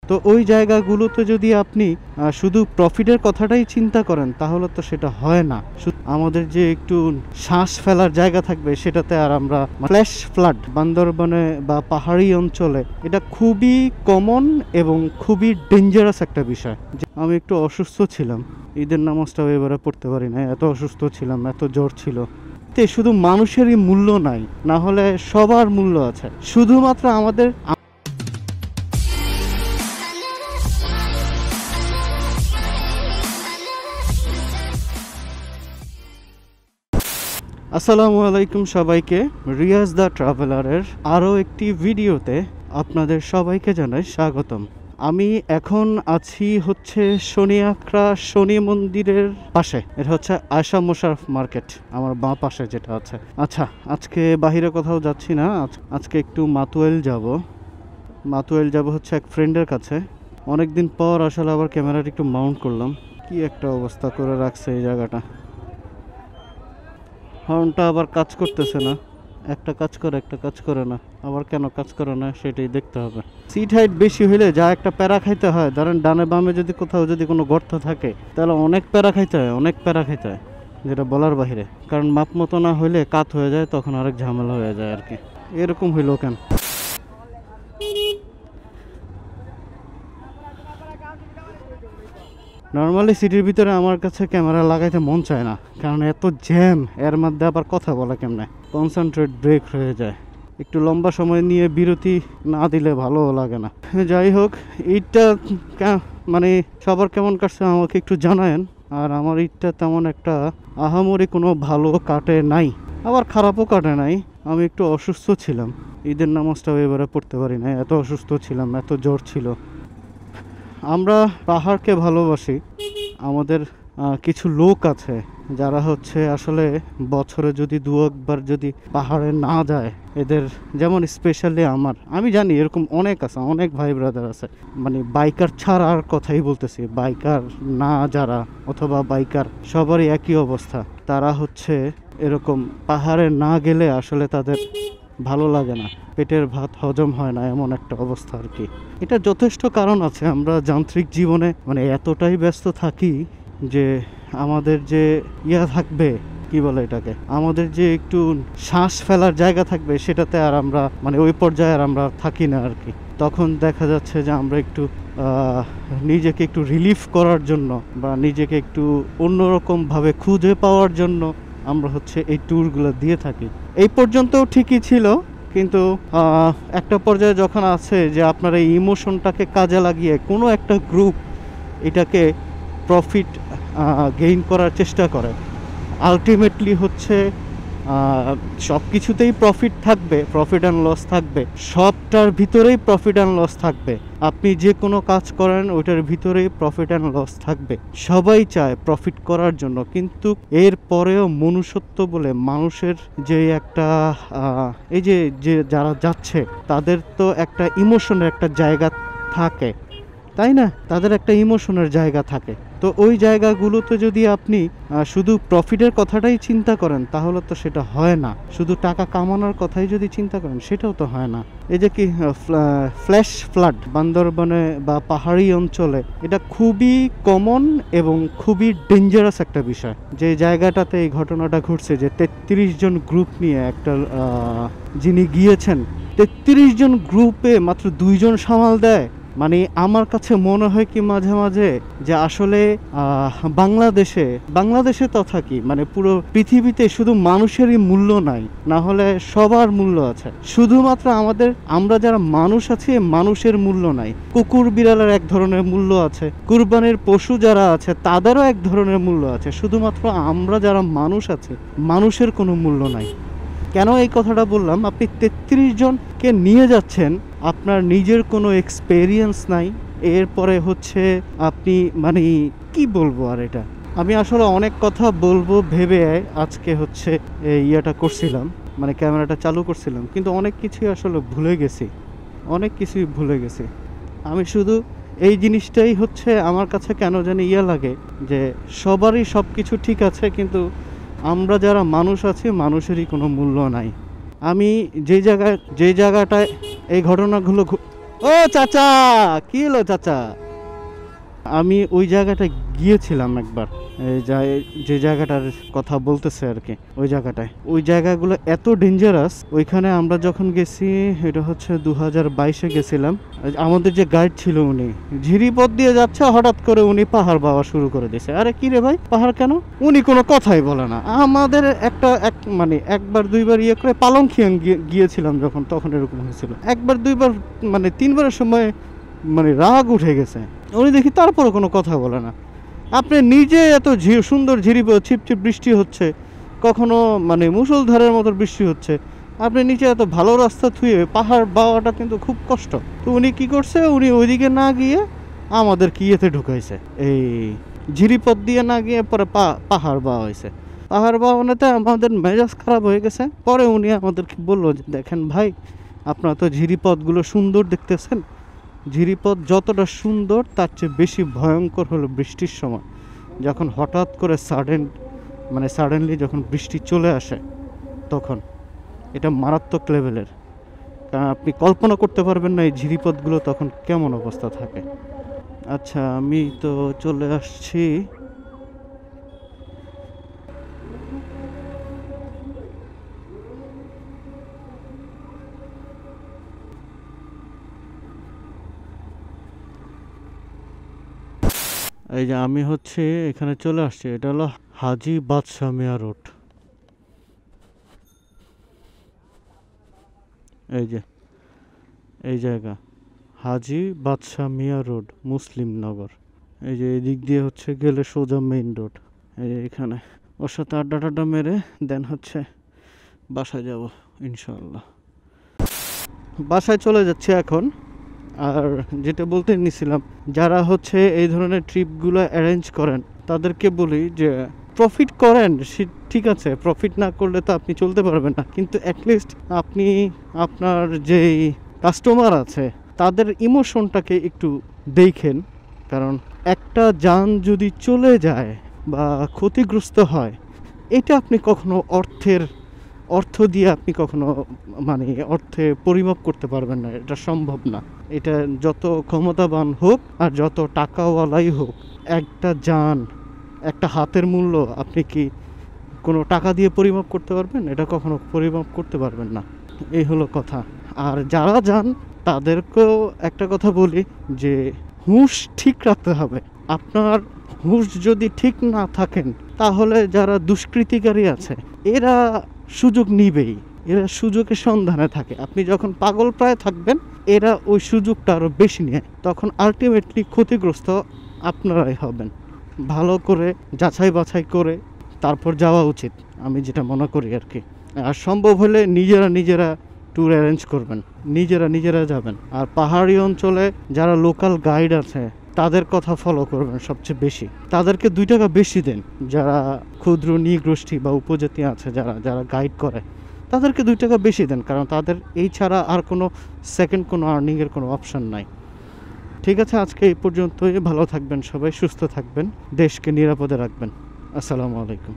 তো ওই জায়গাগুলোতে যদি আপনি শুধু প্রফিটের কথাটাই চিন্তা করেন তাহলে তো সেটা হয় না। আমাদের যে একটু শ্বাস ফেলার জায়গা থাকবে সেটাতে আর আমরা ফ্ল্যাশ ফ্লাড বান্দরবনে বা পাহাড়ি অঞ্চলে এটা খুবই কমন এবং খুবই ডেঞ্জারাস একটা বিষয়। আমি একটু অসুস্থ ছিলাম, ঈদের নামাজটাও এবারে পড়তে পারি না, এত অসুস্থ ছিলাম, এত জ্বর ছিল। শুধু মানুষেরই মূল্য নাই, না হলে সবার মূল্য আছে, শুধুমাত্র আমাদের। আসসালামু আলাইকুম সবাইকে, রিয়াজ দ্য ট্রাভেলারের আরও একটি ভিডিওতে আপনাদের সবাইকে জানাই স্বাগতম। আমি এখন আছি হচ্ছে শনিয়াখড়া শনি মন্দিরের পাশে, এটা হচ্ছে আয়শা মোশাররফ মার্কেট, আমার বাঁ পাশে যেটা আছে। আচ্ছা, আজকে বাহিরে কোথাও যাচ্ছি না, আজকে একটু মাতুয়েল যাব হচ্ছে এক ফ্রেন্ডের কাছে। অনেকদিন পর আসলে আবার ক্যামেরাটা একটু মাউন্ট করলাম। কি একটা অবস্থা করে রাখছে এই জায়গাটা, হর্নটা আবার কাজ করতেছে না, একটা কাজ করে একটা কাজ করে না, আবার কেন কাজ করে না সেটাই দেখতে হবে। সিট হাইট বেশি হইলে যা একটা প্যারা খাইতে হয়, ধরেন ডানে বামে যদি কোথাও যদি কোনো গর্ত থাকে তাহলে অনেক প্যারা খাইতে হয়, যেটা বলার বাহিরে। কারণ মাপ মতো না হইলে কাত হয়ে যায়, তখন আরেক ঝামেলা হয়ে যায় আর কি। এরকম হইলো কেন? নর্মালি সিটির ভিতরে আমার কাছে ক্যামেরা লাগাইতে মন চায় না, কারণ এত জ্যাম, এর মধ্যে আবার কথা বলা কেমনে, কনসেন্ট্রেট ব্রেক হয়ে যায়। একটু লম্বা সময় নিয়ে বিরতি না দিলে ভালো লাগে না। যাই হোক, ঈদটা মানে সবার কেমন কাটছে আমাকে একটু জানায়েন। আর আমার ঈদটা তেমন একটা আহামরি কোনো ভালো কাটে নাই, আবার খারাপও কাটে নাই। আমি একটু অসুস্থ ছিলাম, ঈদের নামাজটাও এবারে পড়তে পারি না, এত অসুস্থ ছিলাম, এত জ্বর ছিল। আমরা পাহাড়কে ভালোবাসি। আমাদের কিছু লোক আছে যারা হচ্ছে আসলে বছরে যদি দু একবার যদি পাহাড়ে না যায়, এদের যেমন স্পেশালি আমি জানি এরকম অনেক আছে, অনেক ভাই ব্রাদার আছে। মানে বাইকার ছাড়ার কথাই বলতেছি, বাইকার না যারা অথবা বাইকার সবারই একই অবস্থা। তারা হচ্ছে এরকম পাহাড়ে না গেলে আসলে তাদের ভালো লাগে না, পেটের ভাত হজম হয় না, এমন একটা অবস্থা আর কি। এটা যথেষ্ট কারণ আছে। আমরা যান্ত্রিক জীবনে মানে এতটাই ব্যস্ত থাকি যে আমাদের যে থাকবে, কি বলে এটাকে, আমাদের যে একটু শ্বাস ফেলার জায়গা থাকবে সেটাতে আর আমরা মানে ওই পর্যায়ে আর আমরা থাকি না আর কি। তখন দেখা যাচ্ছে যে আমরা একটু নিজেকে একটু রিলিফ করার জন্য বা নিজেকে একটু অন্যরকমভাবে খুঁজে পাওয়ার জন্য আমরা হচ্ছে এই ট্যুরগুলো দিয়ে থাকি। এই পর্যন্তও ঠিকই ছিল, কিন্তু একটা পর্যায়ে যখন আছে যে আপনার এই ইমোশনটাকে কাজে লাগিয়ে কোনো একটা গ্রুপ এটাকে প্রফিট গেইন করার চেষ্টা করে, আলটিমেটলি হচ্ছে সব কিছুতেই প্রফিট থাকবে, প্রফিট অ্যান্ড লস থাকবে, সবটার ভিতরেই প্রফিট অ্যান্ড লস থাকবে। আপনি যে কোনো কাজ করেন ওইটার ভিতরেই প্রফিট অ্যান্ড লস থাকবে। সবাই চায় প্রফিট করার জন্য, কিন্তু এর পরেও মনুষ্যত্ব বলে মানুষের যে একটা এই যে যারা যাচ্ছে তাদের তো একটা ইমোশনের একটা জায়গা থাকে, তাই না? তাদের একটা ইমোশনের জায়গা থাকে। তো ওই জায়গাগুলোতে যদি আপনি শুধু প্রফিটের কথাটাই চিন্তা করেন তাহলে তো সেটা হয় না, শুধু টাকা কামানোর কথাই যদি চিন্তা করেন সেটাও তো হয় না। এই যে কি ফ্ল্যাশ ফ্লাড বান্দরবনে বা পাহাড়ি অঞ্চলে এটা খুবই কমন এবং খুবই ডেঞ্জারাস একটা বিষয়। যে জায়গাটাতে এই ঘটনাটা ঘটছে, যে 33 জন গ্রুপ নিয়ে একটা যিনি গিয়েছেন, 33 জন গ্রুপে মাত্র 2 জন সামাল দেয়। মানে আমার কাছে মনে হয় কি মাঝে মাঝে যে আসলে বাংলাদেশে তথা কি মানে পুরো পৃথিবীতে শুধু মানুষেরই মূল্য নাই, না হলে সবার মূল্য আছে, শুধুমাত্র আমরা যারা মানুষ আছি মানুষের মূল্য নাই। কুকুর বিড়ালের এক ধরনের মূল্য আছে, কুরবানির পশু যারা আছে তাদেরও এক ধরনের মূল্য আছে, শুধুমাত্র আমরা যারা মানুষ আছি মানুষের কোনো মূল্য নাই। কেন এই কথাটা বললাম? আপনি 33 জনকে নিয়ে যাচ্ছেন, আপনার নিজের কোনো এক্সপেরিয়েন্স নাই, এরপরে হচ্ছে আপনি মানে কি বলবো আর এটা, আমি আসলে অনেক কথা বলবো ভেবে আজকে হচ্ছে ইয়েটা করছিলাম, মানে ক্যামেরাটা চালু করছিলাম, কিন্তু অনেক কিছুই আসলে অনেক কিছুই ভুলে গেছি। আমি শুধু এই জিনিসটাই হচ্ছে আমার কাছে কেন জানি লাগে যে সবারই সব কিছু ঠিক আছে, কিন্তু আমরা যারা মানুষ আছি মানুষেরই কোনো মূল্য নাই। আমি যে জায়গাটায় এই ঘটনাগুলো ও চাচা, কি হলো চাচা? আমি ওই জায়গাটা গিয়েছিলাম একবার, এই যে জায়গাটার কথা বলতেছে আর কি, ওই জায়গাটায়, ওই জায়গাগুলো এত ডেঞ্জারাস। ওইখানে আমরা যখন গেছি, এটা হচ্ছে 2022-এ গেছিলাম। আমাদের যে গাইড ছিল উনি ঝিরিপথ দিয়ে যাচ্ছে, হঠাৎ করে উনি পাহাড় বাওয়া শুরু করে দিয়েছে। আরে কি রে ভাই, পাহাড় কেন? উনি কোনো কথাই বলে না। আমাদের মানে একবার দুইবার ইয়ে করে পালংখিয়াং গিয়েছিলাম যখন, তখন এরকম হয়েছিল। একবার দুইবার মানে তিনবারের সময় মানে রাগ উঠে গেছে। উনি দেখি তারপরও কোনো কথা বলে না। আপনি নিজে এত সুন্দর ঝিরিপথ, ছিপছিপ বৃষ্টি হচ্ছে, কখনো মানে মুষলধারের মতো বৃষ্টি হচ্ছে, আপনি নিচে এত ভালো রাস্তা থুয়ে পাহাড় বাওয়াটা কিন্তু খুব কষ্ট। তো উনি কি করছে, উনি ওইদিকে না গিয়ে আমাদের কি ইয়েতে ঢুকাইছে, এই ঝিরিপথ দিয়ে না গিয়ে পরে পাহাড় বাওয়া হয়েছে। পাহাড় বাওয়ানোতে আমাদের মেজাজ খারাপ হয়ে গেছে। পরে উনি আমাদেরকে বললো যে দেখেন ভাই, আপনারা তো ঝিরিপথগুলো সুন্দর দেখতেছেন, ঝিরিপথ যতটা সুন্দর তার চেয়ে বেশি ভয়ঙ্কর হলো বৃষ্টির সময়, যখন হঠাৎ করে সাডেনলি যখন বৃষ্টি চলে আসে, তখন এটা মারাত্মক লেভেলের। কারণ আপনি কল্পনা করতে পারবেন না এই ঝিরিপথগুলো তখন কেমন অবস্থা থাকে। আচ্ছা, আমি তো চলে আসছি। এই যে আমি হচ্ছে এখানে চলে আসছি, এটা হলো হাজী বাদশাহ মিয়া রোড। এই যে এই জায়গা হাজী বাদশাহ মিয়া রোড, মুসলিম নগর। এই যে এদিক দিয়ে হচ্ছে গেলে সোজা মেইন রোড। এই যে এখানে ওর সাথে আড্ডা টাড্ডা মেরে দেন হচ্ছে বাসায় যাব ইনশাআল্লাহ। বাসায় চলে যাচ্ছি এখন। আর যেটা বলতে নিছিলাম, যারা হচ্ছে এই ধরনের ট্রিপগুলো অ্যারেঞ্জ করেন তাদেরকে বলি যে প্রফিট করেন, ঠিক আছে, প্রফিট না করলে তো আপনি চলতে পারবেন না, কিন্তু অ্যাটলিস্ট আপনি আপনার যেই কাস্টমার আছে তাদের ইমোশনটাকে একটু দেখেন। কারণ একটা যান যদি চলে যায় বা ক্ষতিগ্রস্ত হয়, এটা আপনি কখনো অর্থ দিয়ে আপনি কখনো মানে অর্থে পরিমাপ করতে পারবেন না, এটা সম্ভব না। এটা যত ক্ষমতাবান হোক আর যত টাকাওয়ালাই হোক, একটা যান, একটা হাতের মূল্য আপনি কি কোনো টাকা দিয়ে পরিমাপ করতে পারবেন? এটা কখনো পরিমাপ করতে পারবেন না। এই হলো কথা। আর যারা যান তাদেরকেও একটা কথা বলি যে হুঁশ ঠিক রাখতে হবে। আপনার হুঁশ যদি ঠিক না থাকেন, তাহলে যারা দুষ্কৃতিকারী আছে এরা সুযোগ নিবেই, এরা সুযোগের সন্ধানে থাকে। আপনি যখন পাগল প্রায় থাকবেন, এরা ওই সুযোগটা আরও বেশি নেয়, তখন আলটিমেটলি ক্ষতিগ্রস্ত আপনারাই হবেন। ভালো করে যাচাই বাছাই করে তারপর যাওয়া উচিত, আমি যেটা মনে করি আর কি। আর সম্ভব হলে নিজেরা ট্যুর অ্যারেঞ্জ করবেন, নিজেরা যাবেন। আর পাহাড়ি অঞ্চলে যারা লোকাল গাইড আছে তাদের কথা ফলো করবেন সবচেয়ে বেশি। তাদেরকে 2 টাকা বেশি দেন। যারা ক্ষুদ্র নৃগোষ্ঠী বা উপজাতি আছে, যারা গাইড করে, তাদেরকে 2 টাকা বেশি দেন, কারণ তাদের এই ছাড়া আর কোনো সেকেন্ড কোনো আর্নিংয়ের কোনো অপশান নাই। ঠিক আছে, আজকে এই পর্যন্তই। ভালো থাকবেন সবাই, সুস্থ থাকবেন, দেশকে নিরাপদে রাখবেন। আসসালামু আলাইকুম।